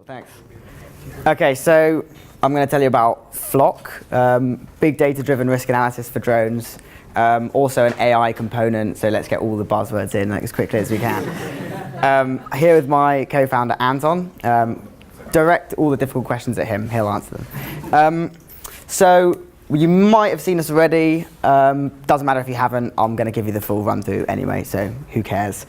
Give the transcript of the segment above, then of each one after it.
Thanks. Okay, so I'm going to tell you about Flock, big data-driven risk analysis for drones, also an AI component, so let's get all the buzzwords in as quickly as we can. Here with my co-founder Anton. Direct all the difficult questions at him, he'll answer them. So you might have seen us already, doesn't matter if you haven't, I'm going to give you the full run through anyway, so who cares.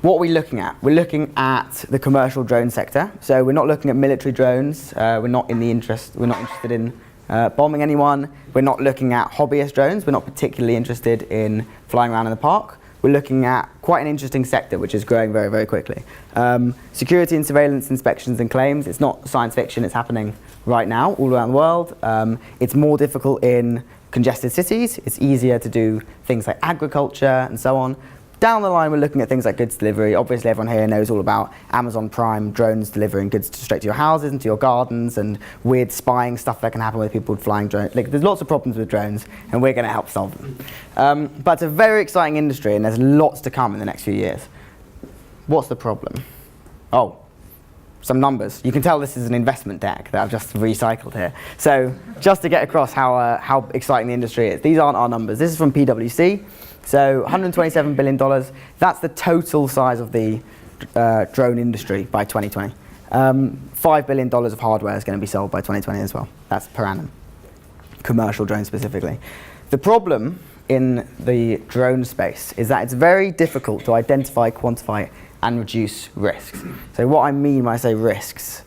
What are we looking at? We're looking at the commercial drone sector. So we're not looking at military drones. We're not interested in bombing anyone. We're not looking at hobbyist drones. We're not particularly interested in flying around in the park. We're looking at quite an interesting sector which is growing very, very quickly. Security and surveillance inspections and claims. It's not science fiction. It's happening right now all around the world. It's more difficult in congested cities. It's easier to do things like agriculture and so on. Down the line, we're looking at things like goods delivery. Obviously, everyone here knows all about Amazon Prime drones delivering goods straight to your houses and to your gardens, and weird spying stuff that can happen with people flying drones. Like, there's lots of problems with drones, and we're going to help solve them. But it's a very exciting industry, and there's lots to come in the next few years. What's the problem? Oh, some numbers. You can tell this is an investment deck that I've just recycled here. So just to get across how exciting the industry is, these aren't our numbers. This is from PwC. So $127 billion, that's the total size of the drone industry by 2020. $5 billion of hardware is going to be sold by 2020 as well. That's per annum, commercial drones specifically. The problem in the drone space is that it's very difficult to identify, quantify, and reduce risks. So what I mean when I say risks,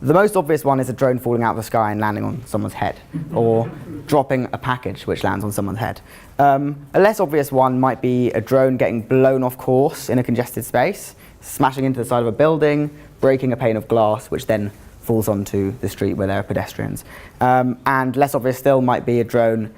the most obvious one is a drone falling out of the sky and landing on someone's head, or dropping a package which lands on someone's head. A less obvious one might be a drone getting blown off course in a congested space, smashing into the side of a building, breaking a pane of glass, which then falls onto the street where there are pedestrians. And less obvious still might be a drone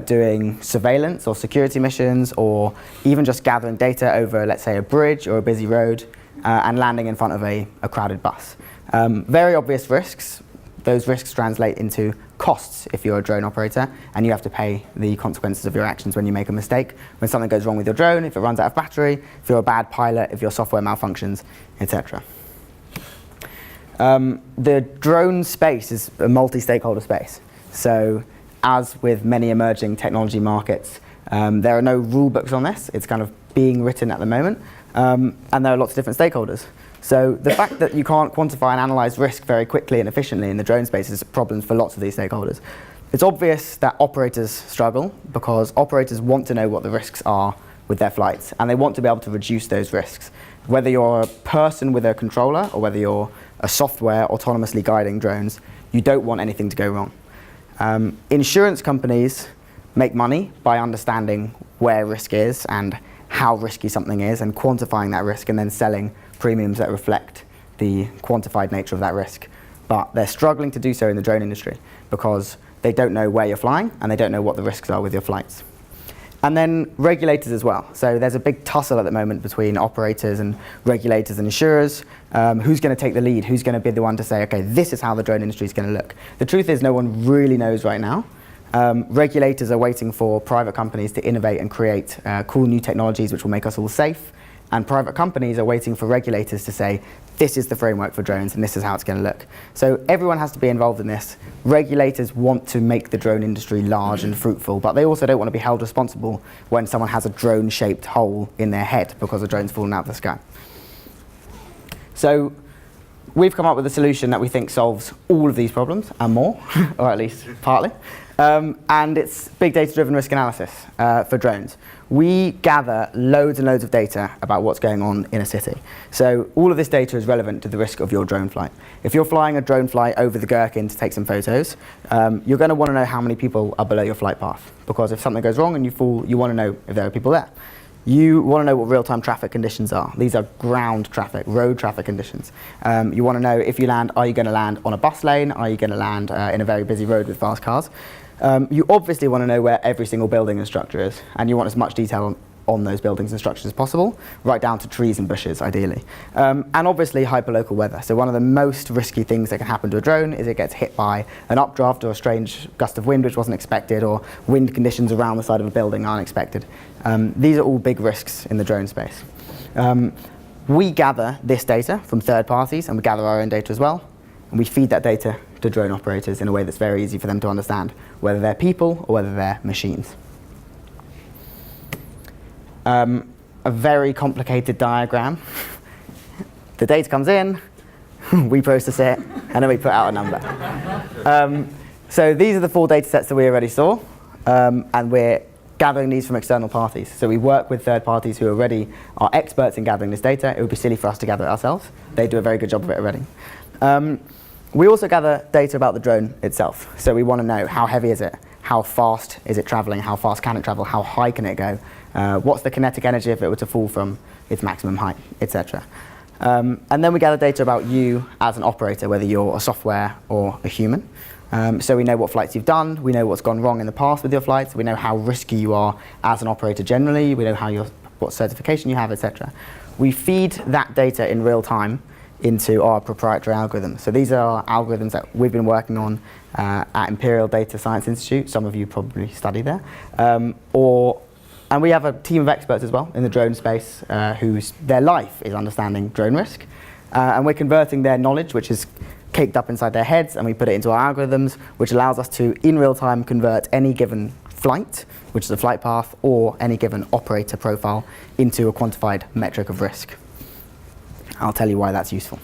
doing surveillance or security missions, or even just gathering data over, let's say, a bridge or a busy road, and landing in front of a crowded bus. Very obvious risks. Those risks translate into costs if you're a drone operator, and you have to pay the consequences of your actions when you make a mistake, when something goes wrong with your drone, if it runs out of battery, if you're a bad pilot, if your software malfunctions, etc. The drone space is a multi-stakeholder space. So as with many emerging technology markets, there are no rule books on this. It's kind of being written at the moment, and there are lots of different stakeholders. So the fact that you can't quantify and analyze risk very quickly and efficiently in the drone space is problems for lots of these stakeholders. It's obvious that operators struggle because operators want to know what the risks are with their flights, and they want to be able to reduce those risks. Whether you're a person with a controller or whether you're a software autonomously guiding drones, you don't want anything to go wrong. Insurance companies make money by understanding where risk is and how risky something is and quantifying that risk and then selling premiums that reflect the quantified nature of that risk. But they're struggling to do so in the drone industry because they don't know where you're flying and they don't know what the risks are with your flights. And then regulators as well. So there's a big tussle at the moment between operators and regulators and insurers. Who's going to take the lead? Who's going to be the one to say, okay, this is how the drone industry is going to look? The truth is no one really knows right now. Regulators are waiting for private companies to innovate and create cool new technologies which will make us all safe. And private companies are waiting for regulators to say, this is the framework for drones and this is how it's going to look. So everyone has to be involved in this. Regulators want to make the drone industry large and fruitful, but they also don't want to be held responsible when someone has a drone-shaped hole in their head because a drone's fallen out of the sky. So we've come up with a solution that we think solves all of these problems and more, or at least partly. And it's big data-driven risk analysis for drones. We gather loads and loads of data about what's going on in a city. So all of this data is relevant to the risk of your drone flight. If you're flying a drone flight over the Gherkin to take some photos, you're going to want to know how many people are below your flight path. Because if something goes wrong and you fall, you want to know if there are people there. You want to know what real-time traffic conditions are. These are ground traffic, road traffic conditions. You want to know if you land, are you going to land on a bus lane? Are you going to land in a very busy road with fast cars? You obviously want to know where every single building and structure is, and you want as much detail on those buildings and structures as possible, right down to trees and bushes, ideally. And obviously hyperlocal weather. So one of the most risky things that can happen to a drone is it gets hit by an updraft or a strange gust of wind which wasn't expected, or wind conditions around the side of a building aren't expected. These are all big risks in the drone space. We gather this data from third parties, and we gather our own data as well, and we feed that data to drone operators in a way that's very easy for them to understand, whether they're people or whether they're machines. A very complicated diagram. The data comes in, we process it, and then we put out a number. So these are the 4 data sets that we already saw, and we're gathering these from external parties. So we work with third parties who already are experts in gathering this data. It would be silly for us to gather it ourselves. They do a very good job of it already. We also gather data about the drone itself. So we want to know, how heavy is it? How fast is it traveling? How fast can it travel? How high can it go? What's the kinetic energy if it were to fall from its maximum height, etc. And then we gather data about you as an operator, whether you're a software or a human. So we know what flights you've done, we know what's gone wrong in the past with your flights, we know how risky you are as an operator generally, we know what certification you have, etc. We feed that data in real time into our proprietary algorithms. So these are algorithms that we've been working on at Imperial Data Science Institute. Some of you probably study there. And we have a team of experts as well in the drone space their life is understanding drone risk. And we're converting their knowledge, which is caked up inside their heads, and we put it into our algorithms, which allows us to, in real time, convert any given flight, which is a flight path, or any given operator profile into a quantified metric of risk. I'll tell you why that's useful.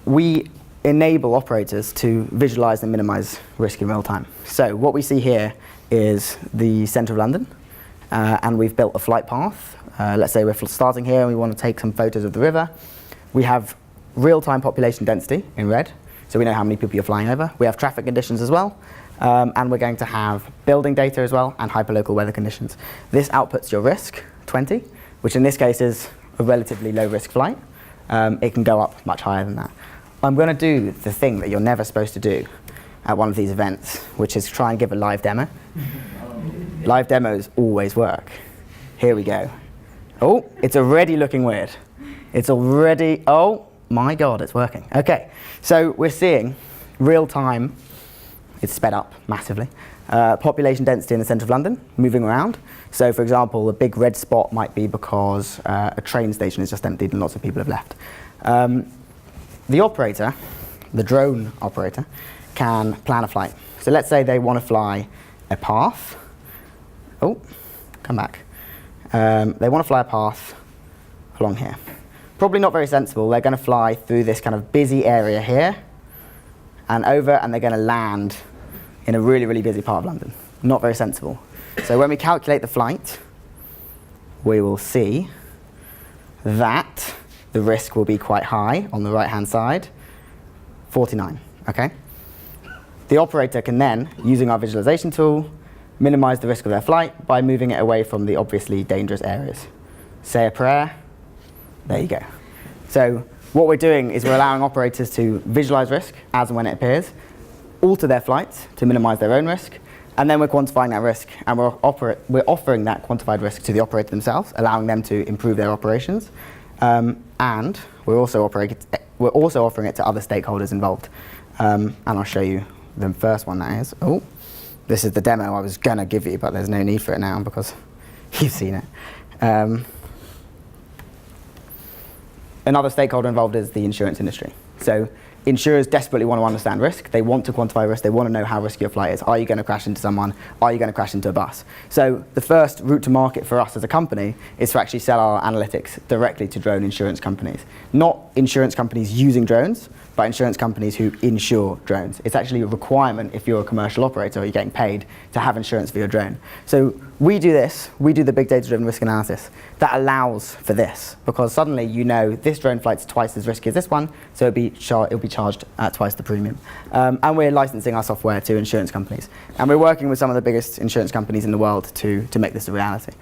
We enable operators to visualize and minimize risk in real time. So what we see here is the centre of London, and we've built a flight path. Let's say we're starting here and we want to take some photos of the river. We have real-time population density in red, so we know how many people you're flying over. We have traffic conditions as well, and we're going to have building data as well and hyperlocal weather conditions. This outputs your risk, 20, which in this case is a relatively low-risk flight. It can go up much higher than that. I'm going to do the thing that you're never supposed to do at one of these events, which is try and give a live demo. Live demos always work. Here we go. Oh, it's already looking weird. It's already, oh my God, it's working. Okay, so we're seeing real time, it's sped up massively, population density in the centre of London, moving around. So for example, a big red spot might be because a train station is just emptied and lots of people have left. The operator, the drone operator, can plan a flight. So let's say they want to fly a path. Oh, come back. They want to fly a path along here. Probably not very sensible. They're going to fly through this kind of busy area here and over, and they're going to land in a really, really busy part of London. Not very sensible. So when we calculate the flight, we will see that the risk will be quite high on the right-hand side, 49, okay? The operator can then, using our visualization tool, minimize the risk of their flight by moving it away from the obviously dangerous areas. Say a prayer. There you go. So what we're doing is we're allowing operators to visualize risk as and when it appears, alter their flights to minimize their own risk, and then we're quantifying that risk, and we're offering that quantified risk to the operator themselves, allowing them to improve their operations, and we're also offering it to other stakeholders involved. And I'll show you the first one, that is. Oh, this is the demo I was going to give you, but there's no need for it now because you've seen it. Another stakeholder involved is the insurance industry. So insurers desperately want to understand risk. They want to quantify risk. They want to know how risky your flight is. Are you going to crash into someone? Are you going to crash into a bus? So the first route to market for us as a company is to actually sell our analytics directly to drone insurance companies. Not insurance companies using drones, but insurance companies who insure drones. It's actually a requirement if you're a commercial operator or you're getting paid to have insurance for your drone. So we do this, we do the big data-driven risk analysis. That allows for this, because suddenly you know this drone flight's twice as risky as this one, so it'll be charged at twice the premium. And we're licensing our software to insurance companies. And we're working with some of the biggest insurance companies in the world to make this a reality.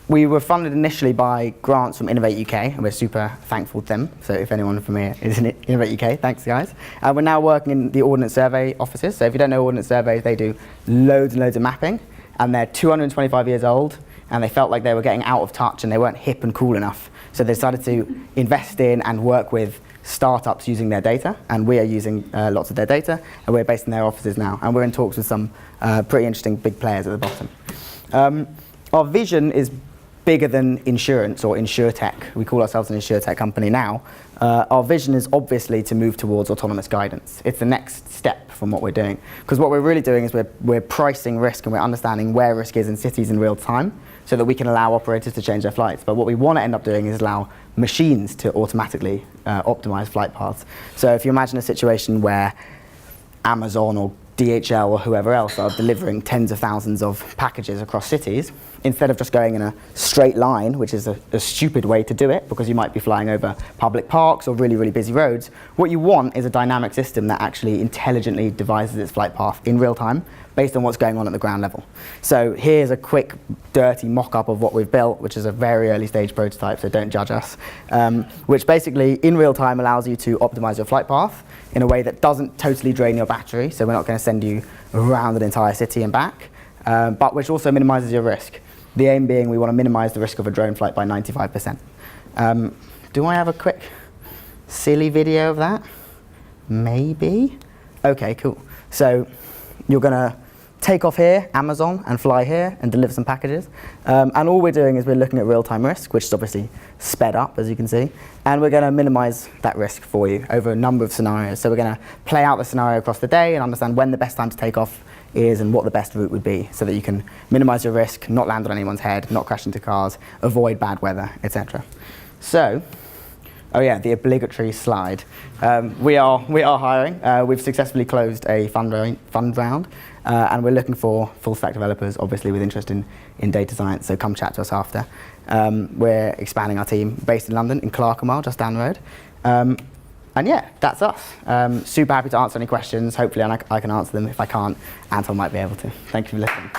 We were funded initially by grants from Innovate UK, and we're super thankful to them. So if anyone from here is in Innovate UK, thanks guys. We're now working in the Ordnance Survey offices. So if you don't know Ordnance Survey, they do loads and loads of mapping, and they're 225 years old, and they felt like they were getting out of touch and they weren't hip and cool enough. So they decided to invest in and work with startups using their data, and we are using lots of their data, and we're based in their offices now, and we're in talks with some pretty interesting big players at the bottom. Our vision is bigger than insurance or insurtech. We call ourselves an insurtech company now. Our vision is obviously to move towards autonomous guidance. It's the next step from what we're doing. Because what we're really doing is we're pricing risk and we're understanding where risk is in cities in real time so that we can allow operators to change their flights. But what we want to end up doing is allow machines to automatically optimize flight paths. So if you imagine a situation where Amazon or DHL or whoever else are delivering tens of thousands of packages across cities, instead of just going in a straight line, which is a stupid way to do it because you might be flying over public parks or really, really busy roads, what you want is a dynamic system that actually intelligently devises its flight path in real time based on what's going on at the ground level. So here's a quick, dirty mock-up of what we've built, which is a very early stage prototype, so don't judge us, which basically in real time allows you to optimize your flight path in a way that doesn't totally drain your battery, so we're not going to send you around an entire city and back, but which also minimizes your risk. The aim being we want to minimize the risk of a drone flight by 95%. Do I have a quick silly video of that? Maybe? Okay, cool. So you're going to take off here, Amazon, and fly here and deliver some packages. And all we're doing is we're looking at real-time risk, which is obviously sped up, as you can see. And we're going to minimize that risk for you over a number of scenarios. So we're going to play out the scenario across the day and understand when the best time to take off is and what the best route would be so that you can minimize your risk, not land on anyone's head, not crash into cars, avoid bad weather, etc. So, oh yeah, the obligatory slide. We are hiring. We've successfully closed a fund round, and we're looking for full stack developers, obviously with interest in data science, so come chat to us after. We're expanding our team based in London, in Clerkenwell, just down the road. And yeah, that's us. Super happy to answer any questions. Hopefully I can answer them. If I can't, Anton might be able to. Thank you for listening.